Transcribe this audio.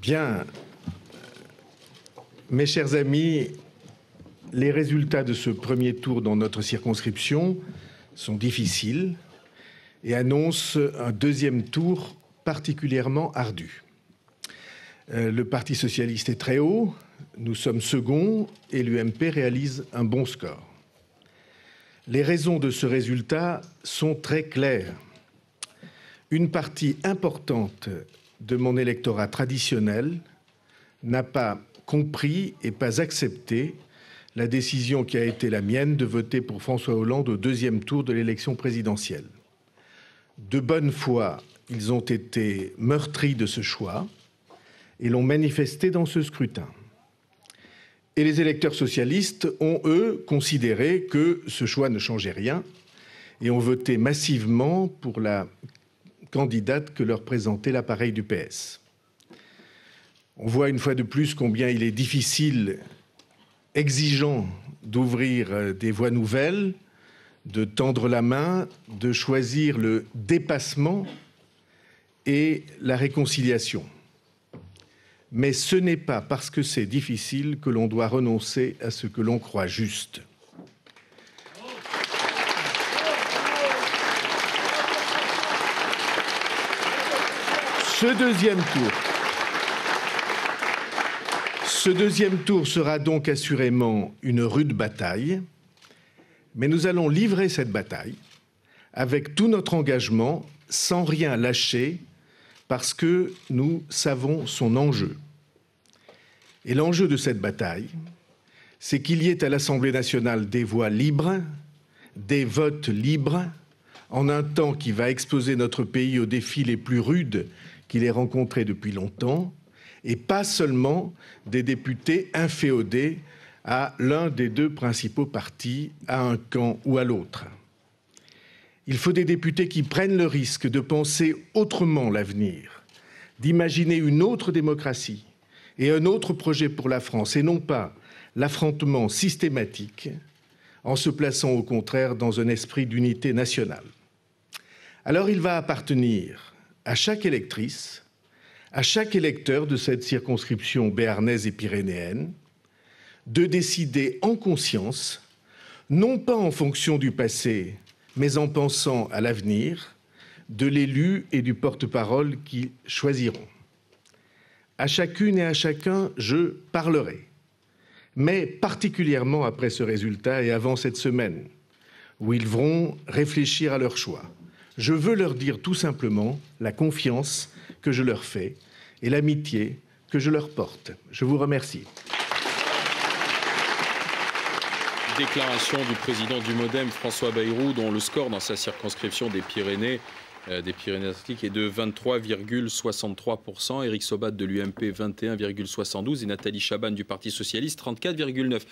Bien, mes chers amis, les résultats de ce premier tour dans notre circonscription sont difficiles et annoncent un deuxième tour particulièrement ardu. Le Parti socialiste est très haut, nous sommes seconds et l'UMP réalise un bon score. Les raisons de ce résultat sont très claires. Une partie importante de mon électorat traditionnel n'a pas compris et pas accepté la décision qui a été la mienne de voter pour François Hollande au deuxième tour de l'élection présidentielle. De bonne foi, ils ont été meurtris de ce choix et l'ont manifesté dans ce scrutin. Et les électeurs socialistes ont, eux, considéré que ce choix ne changeait rien et ont voté massivement pour la candidate que leur présentait l'appareil du PS. On voit une fois de plus combien il est difficile, exigeant d'ouvrir des voies nouvelles, de tendre la main, de choisir le dépassement et la réconciliation. Mais ce n'est pas parce que c'est difficile que l'on doit renoncer à ce que l'on croit juste. Ce deuxième tour sera donc assurément une rude bataille, mais nous allons livrer cette bataille avec tout notre engagement, sans rien lâcher, parce que nous savons son enjeu. Et l'enjeu de cette bataille, c'est qu'il y ait à l'Assemblée nationale des voix libres, des votes libres, en un temps qui va exposer notre pays aux défis les plus rudes qu'il ait rencontrés depuis longtemps, et pas seulement des députés inféodés à l'un des deux principaux partis, à un camp ou à l'autre. Il faut des députés qui prennent le risque de penser autrement l'avenir, d'imaginer une autre démocratie et un autre projet pour la France, et non pas l'affrontement systématique en se plaçant au contraire dans un esprit d'unité nationale. Alors il va appartenir à chaque électrice, à chaque électeur de cette circonscription béarnaise et pyrénéenne, de décider en conscience, non pas en fonction du passé, mais en pensant à l'avenir, de l'élu et du porte-parole qu'ils choisiront. À chacune et à chacun, je parlerai, mais particulièrement après ce résultat et avant cette semaine, où ils devront réfléchir à leur choix. Je veux leur dire tout simplement la confiance que je leur fais et l'amitié que je leur porte. Je vous remercie. Déclaration du président du MoDem, François Bayrou, dont le score dans sa circonscription des Pyrénées-Atlantiques est de 23,63%, Éric Sobat de l'UMP 21,72% et Nathalie Chaban du Parti socialiste 34,9%.